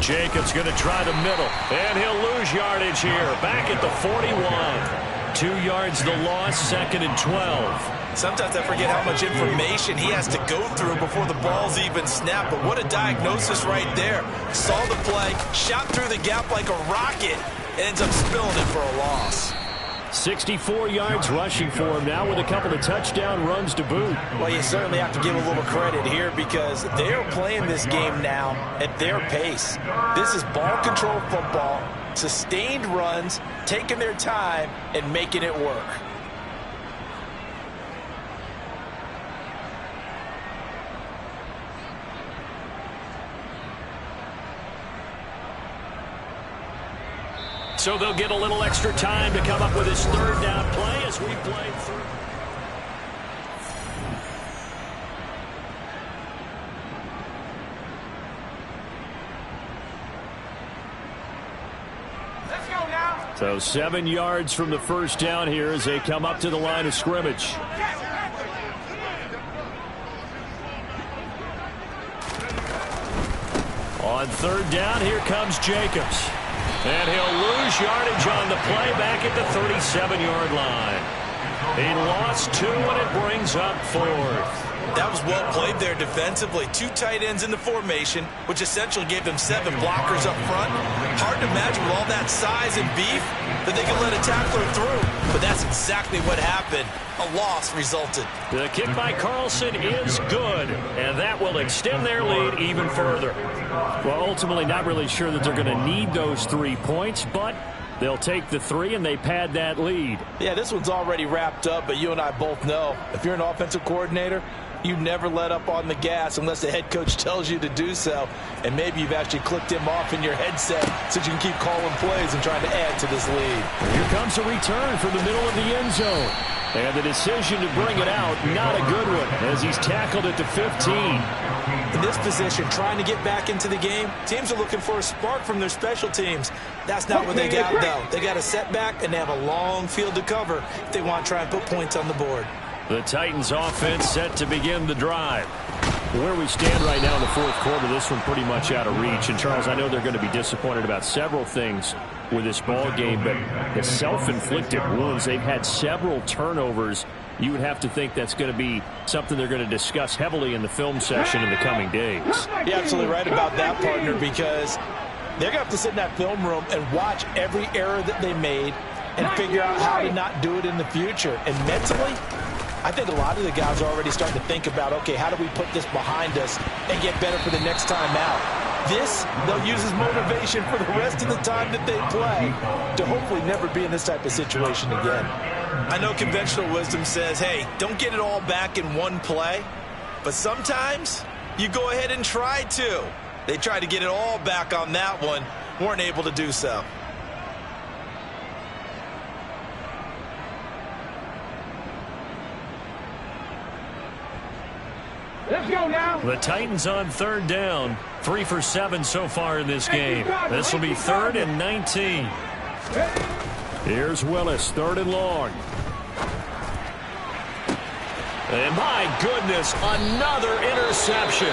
Jacobs going to try the middle, and he'll lose yardage here. Back at the 41. 2 yards the loss, 2nd and 12. Sometimes I forget how much information he has to go through before the ball's even snapped. But what a diagnosis right there. Saw the play, shot through the gap like a rocket, and ends up spilling it for a loss. 64 yards rushing for him now with a couple of touchdown runs to boot. Well, you certainly have to give a little credit here because they're playing this game now at their pace. This is ball control football, sustained runs, taking their time and making it work. So they'll get a little extra time to come up with his third down play as we play through. So 7 yards from the first down here as they come up to the line of scrimmage. On third down, here comes Jacobs. And he'll lose yardage on the play back at the 37-yard line. He lost 2, and it brings up 4th. That was well played there defensively. 2 tight ends in the formation, which essentially gave them 7 blockers up front. Hard to imagine with all that size and beef that they could let a tackler through. But that's exactly what happened. A loss resulted. The kick by Carlson is good, and that will extend their lead even further. Well, ultimately not really sure that they're going to need those 3 points, but they'll take the 3 and they pad that lead. Yeah, this one's already wrapped up, but you and I both know if you're an offensive coordinator, you never let up on the gas unless the head coach tells you to do so. And maybe you've actually clicked him off in your headset so you can keep calling plays and trying to add to this lead. Here comes a return from the middle of the end zone. And the decision to bring it out, not a good one, as he's tackled at the 15. In this position, trying to get back into the game, teams are looking for a spark from their special teams. That's not what they got, though. They got a setback, and they have a long field to cover if they want to try and put points on the board. The Titans offense set to begin the drive. Where we stand right now in the fourth quarter, this one pretty much out of reach. And, Charles, I know they're going to be disappointed about several things with this ball game, but the self-inflicted wounds, they've had several turnovers. You would have to think that's going to be something they're going to discuss heavily in the film session in the coming days. You're absolutely right about that, partner, because they're going to have to sit in that film room and watch every error that they made and figure out how to not do it in the future. And mentally, I think a lot of the guys are already starting to think about, okay, how do we put this behind us and get better for the next time out? This, they'll use as motivation for the rest of the time that they play to hopefully never be in this type of situation again. I know conventional wisdom says, hey, don't get it all back in one play, but sometimes you go ahead and try to. They tried to get it all back on that one, weren't able to do so. Let's go now. The Titans on third down. 3 for 7 so far in this game. This will be 3rd and 19. Here's Willis, 3rd and long. And my goodness, another interception.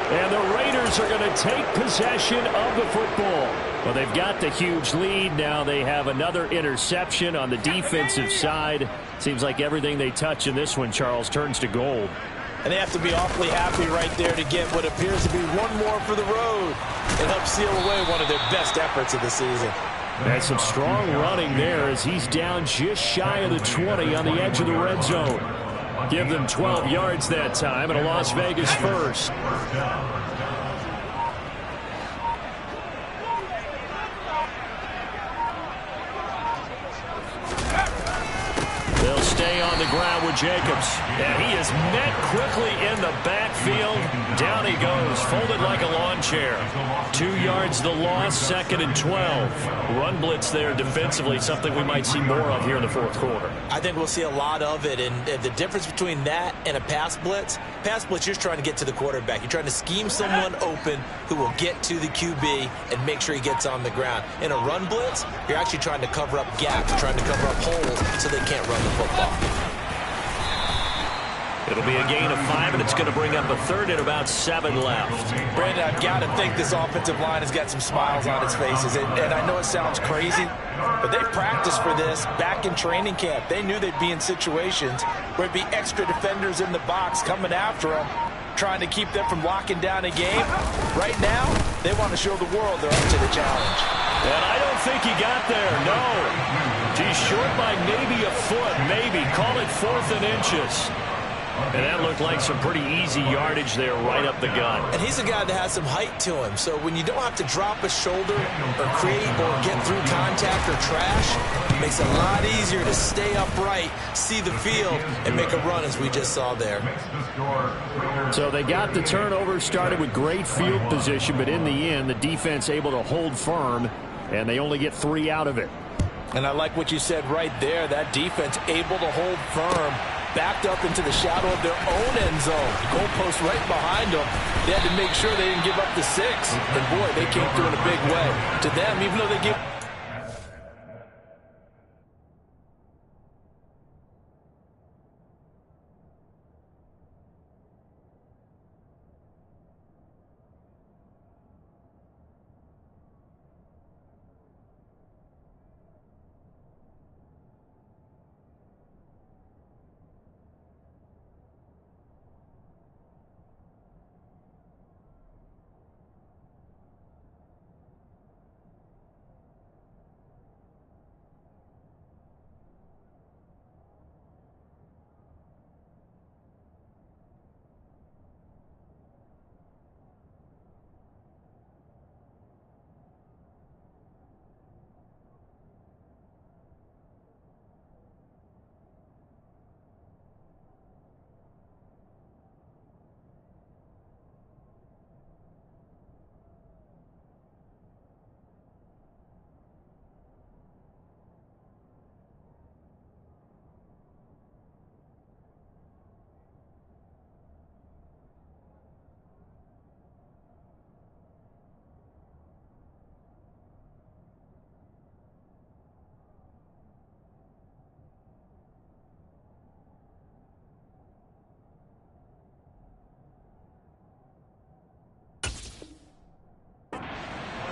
And the Raiders are going to take possession of the football. Well, they've got the huge lead. Now they have another interception on the defensive side. Seems like everything they touch in this one, Charles, turns to gold. And they have to be awfully happy right there to get what appears to be one more for the road and help seal away one of their best efforts of the season. And some strong running there as he's down just shy of the 20 on the edge of the red zone. Give them 12 yards that time and a Las Vegas first. They'll stay on the ground with Jacobs. And he is met quickly in the backfield. Down he goes, folded like a lawn chair. 2 yards the loss, 2nd and 12. Run blitz there defensively, something we might see more of here in the fourth quarter. I think we'll see a lot of it. And the difference between that and a pass blitz, you're just trying to get to the quarterback. You're trying to scheme someone open who will get to the QB and make sure he gets on the ground. In a run blitz, you're actually trying to cover up gaps, trying to cover up holes so they can't run the football. It'll be a gain of 5, and it's going to bring up a 3rd and about 7 left. Brandon, I've got to think this offensive line has got some smiles on its faces. And I know it sounds crazy, but they've practiced for this back in training camp. They knew they'd be in situations where it'd be extra defenders in the box coming after them, trying to keep them from locking down a game. Right now, they want to show the world they're up to the challenge. And I don't think he got there, no. He's short by maybe a foot, maybe. Call it 4th and inches. And that looked like some pretty easy yardage there right up the gut. And he's a guy that has some height to him. So when you don't have to drop a shoulder or create or get through contact or trash, it makes it a lot easier to stay upright, see the field, and make a run as we just saw there. So they got the turnover started with great field position, but in the end, the defense able to hold firm, and they only get 3 out of it. And I like what you said right there. That defense able to hold firm, backed up into the shadow of their own end zone. Goalpost right behind them. They had to make sure they didn't give up the 6. And, boy, they came through in a big way. To them, even though they give...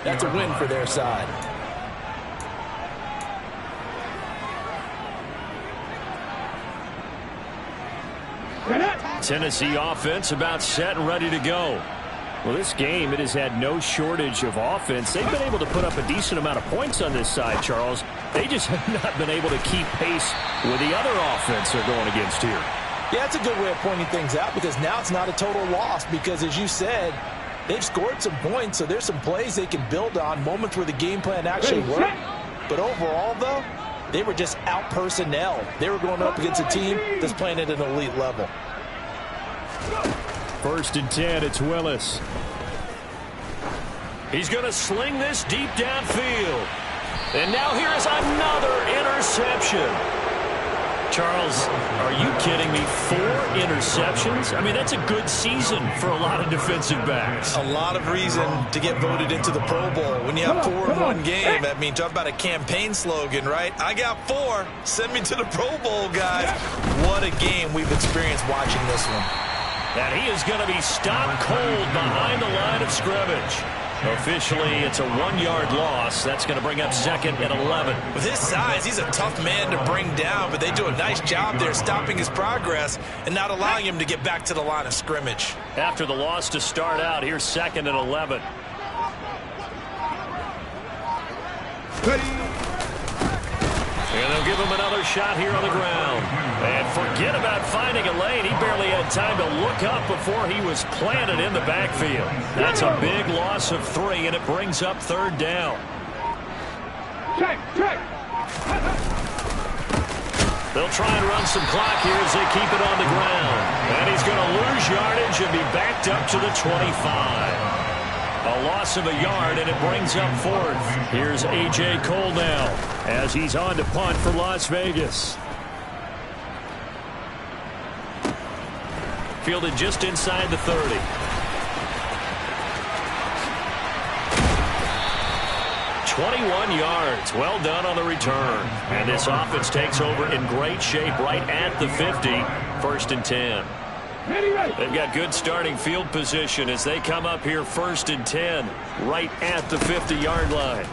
That's a win for their side. Tennessee offense about set and ready to go. Well, this game, it has had no shortage of offense. They've been able to put up a decent amount of points on this side, Charles. They just have not been able to keep pace with the other offense they're going against here. Yeah, it's a good way of pointing things out because now it's not a total loss because, as you said, they've scored some points, so there's some plays they can build on, moments where the game plan actually worked. But overall, though, they were just out-personnel. They were going up against a team that's playing at an elite level. 1st and 10, it's Willis. He's going to sling this deep downfield. And now here is another interception. Charles, are you kidding me? 4 interceptions? I mean, that's a good season for a lot of defensive backs. A lot of reason to get voted into the Pro Bowl. When you have 4 in one game, I mean, talk about a campaign slogan, right? I got 4. Send me to the Pro Bowl, guys. What a game we've experienced watching this one. And he is going to be stopped cold behind the line of scrimmage. Officially, it's a 1-yard loss. That's going to bring up 2nd and 11. With his size, he's a tough man to bring down, but they do a nice job there stopping his progress and not allowing him to get back to the line of scrimmage. After the loss to start out, here's 2nd and 11. And they'll give him another shot here on the ground. And forget about finding a lane. He barely had time to look up before he was planted in the backfield. That's a big loss of 3, and it brings up 3rd down. They'll try and run some clock here as they keep it on the ground. And he's going to lose yardage and be backed up to the 25. A loss of a yard, and it brings up 4th. Here's A.J. Cole now as he's on to punt for Las Vegas. Fielded just inside the 30. yards. Well done on the return. And this offense takes over in great shape right at the 50. 1st and 10. They've got good starting field position as they come up here 1st and 10 right at the 50-yard line.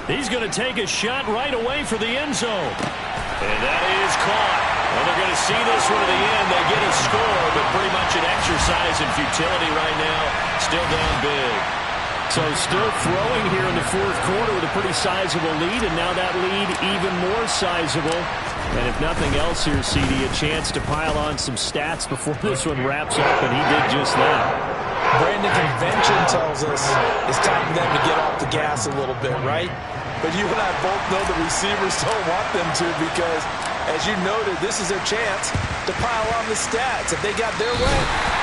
He's going to take a shot right away for the end zone. And that is caught. Well, they're going to see this one to the end. They get a score, but pretty much an exercise in futility right now. Still down big. So still throwing here in the 4th quarter with a pretty sizable lead, and now that lead even more sizable. And if nothing else here, CD, a chance to pile on some stats before this one wraps up, and he did just that. Brandon, convention tells us it's time for them to get off the gas a little bit, right? But you and I both know the receivers don't want them to because, as you noted, this is their chance to pile on the stats. If they got their way,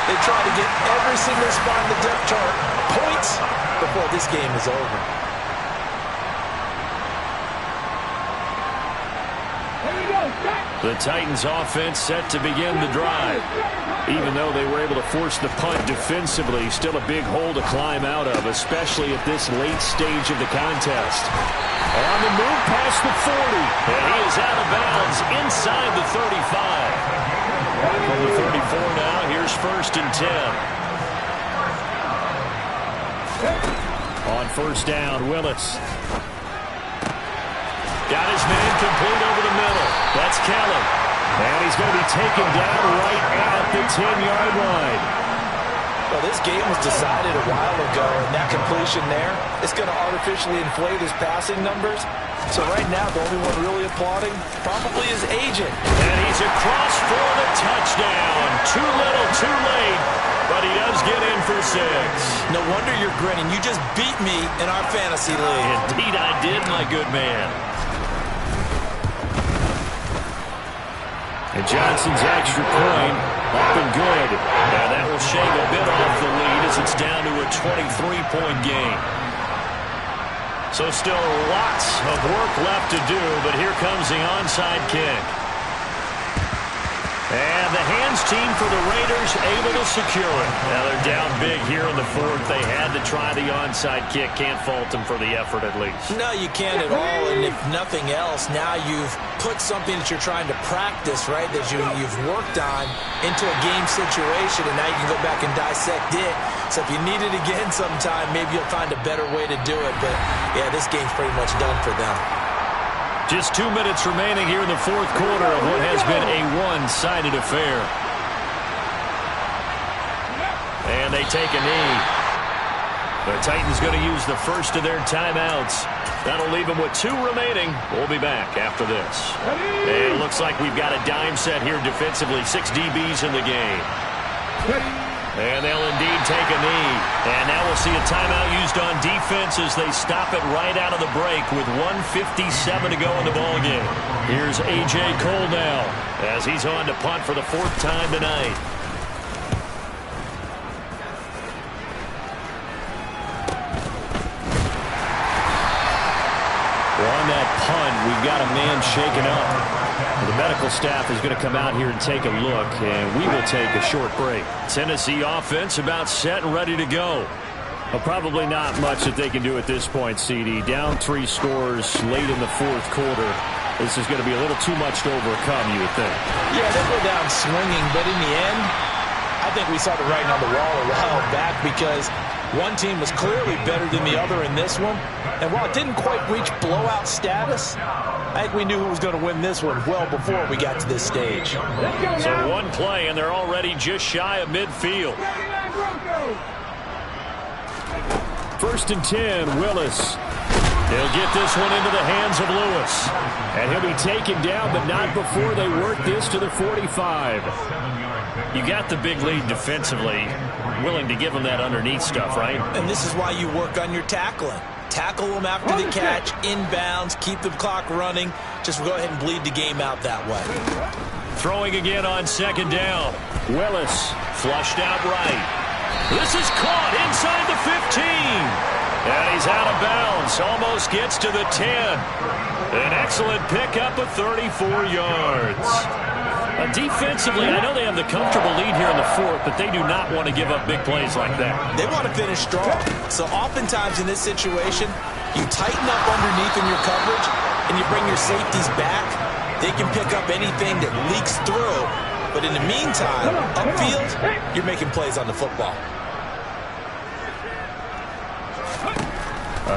they try to get every single spot in the depth chart points before this game is over. The Titans offense set to begin the drive. Even though they were able to force the punt defensively, still a big hole to climb out of, especially at this late stage of the contest. On the move past the 40, and he is out of bounds inside the 35. From the 34 now, here's 1st and 10. On 1st down, Willis. Got his man complete over the middle. That's Kelly. And he's going to be taken down right at the 10-yard line. Well, this game was decided a while ago, and that completion there is going to artificially inflate his passing numbers. So right now, the only one really applauding probably his agent. And he's across for the touchdown. Too little, too late, but he does get in for 6. No wonder you're grinning. You just beat me in our fantasy league. Indeed I did, my good man. And Johnson's extra point up and good. And that will shave a bit off the lead as it's down to a 23-point game. So still lots of work left to do, but here comes the onside kick. And the hands team for the Raiders able to secure it. Now they're down big here in the fourth. They had to try the onside kick. Can't fault them for the effort at least. No, you can't at all. And if nothing else, now you've put something that you're trying to practice, right, that you've worked on into a game situation, and now you can go back and dissect it. So if you need it again sometime, maybe you'll find a better way to do it. But, yeah, this game's pretty much done for them. Just 2 minutes remaining here in the fourth quarter of what has been a one-sided affair. And they take a knee. The Titans going to use the first of their timeouts. That'll leave them with 2 remaining. We'll be back after this. And it looks like we've got a dime set here defensively. 6 DBs in the game. And they'll indeed take a knee. And now we'll see a timeout used on defense as they stop it right out of the break with 1:57 to go in the ballgame. Here's A.J. Cole now as he's on to punt for the 4th time tonight. On that punt, we've got a man shaken up. The medical staff is going to come out here and take a look, and we will take a short break. Tennessee offense about set and ready to go. Well, probably not much that they can do at this point, CD. Down 3 scores late in the fourth quarter. This is going to be a little too much to overcome, you would think. Yeah, they go down swinging, but in the end, I think we saw the writing on the wall a while back because one team was clearly better than the other in this one. And while it didn't quite reach blowout status, I think we knew who was going to win this one well before we got to this stage. So one play, and they're already just shy of midfield. 1st and 10, Willis. They'll get this one into the hands of Lewis. And he'll be taken down, but not before they work this to the 45. You got the big lead defensively. Willing to give them that underneath stuff, right? And this is why you work on your tackling. Tackle them after the catch, inbounds, keep the clock running. Just go ahead and bleed the game out that way. Throwing again on 2nd down. Willis flushed out right. This is caught inside the 15. And he's out of bounds. Almost gets to the 10. An excellent pickup of 34 yards. Defensively, I know they have the comfortable lead here in the fourth, but they do not want to give up big plays like that. They want to finish strong. So oftentimes in this situation, you tighten up underneath in your coverage, and you bring your safeties back. They can pick up anything that leaks through. But in the meantime, upfield, you're making plays on the football.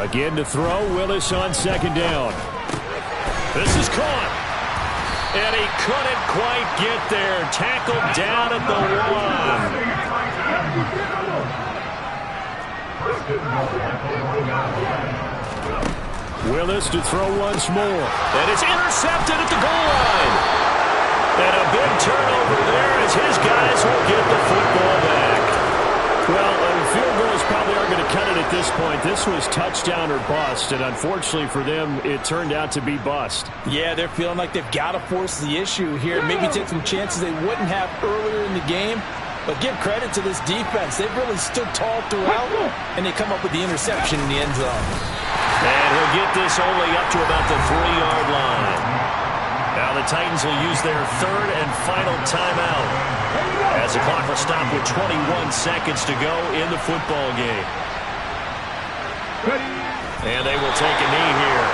Again to throw, Willis on 2nd down. This is caught. And he couldn't quite get there. Tackled down at the 1. Willis to throw once more. And it's intercepted at the goal line. And a big turnover there as his guys will get the football back. Well, field goals probably aren't going to cut it at this point. This was touchdown or bust, and unfortunately for them, it turned out to be bust. Yeah, they're feeling like they've got to force the issue here. Maybe take some chances they wouldn't have earlier in the game. But give credit to this defense. They've really stood tall throughout, and they come up with the interception in the end zone. And he'll get this only up to about the 3-yard line. Now the Titans will use their 3rd and final timeout as the clock will stop with 21 seconds to go in the football game. And they will take a knee here.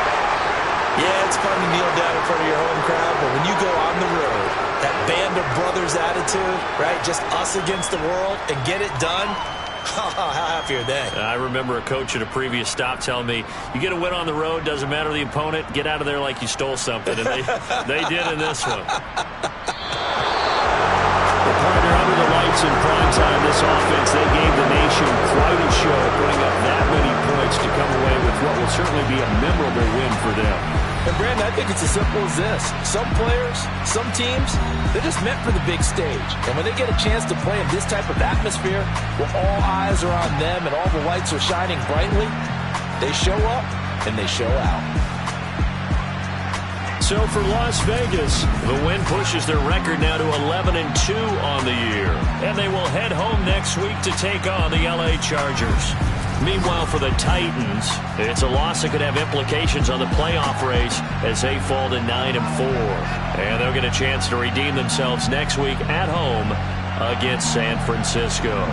Yeah, it's fun to kneel down in front of your home crowd, but when you go on the road, that band of brothers attitude, right, just us against the world, and get it done, how happy are they? I remember a coach at a previous stop telling me, you get a win on the road, doesn't matter the opponent, get out of there like you stole something. And they did in this one. Partner under the lights in prime time, this offense, they gave the nation quite a show, putting up that many points to come away with what will certainly be a memorable win for them. And Brandon, I think it's as simple as this. Some players, some teams, they're just meant for the big stage. And when they get a chance to play in this type of atmosphere, where all eyes are on them and all the lights are shining brightly, they show up and they show out. So for Las Vegas, the win pushes their record now to 11-2 on the year. And they will head home next week to take on the LA Chargers. Meanwhile, for the Titans, it's a loss that could have implications on the playoff race as they fall to 9-4. And they'll get a chance to redeem themselves next week at home against San Francisco.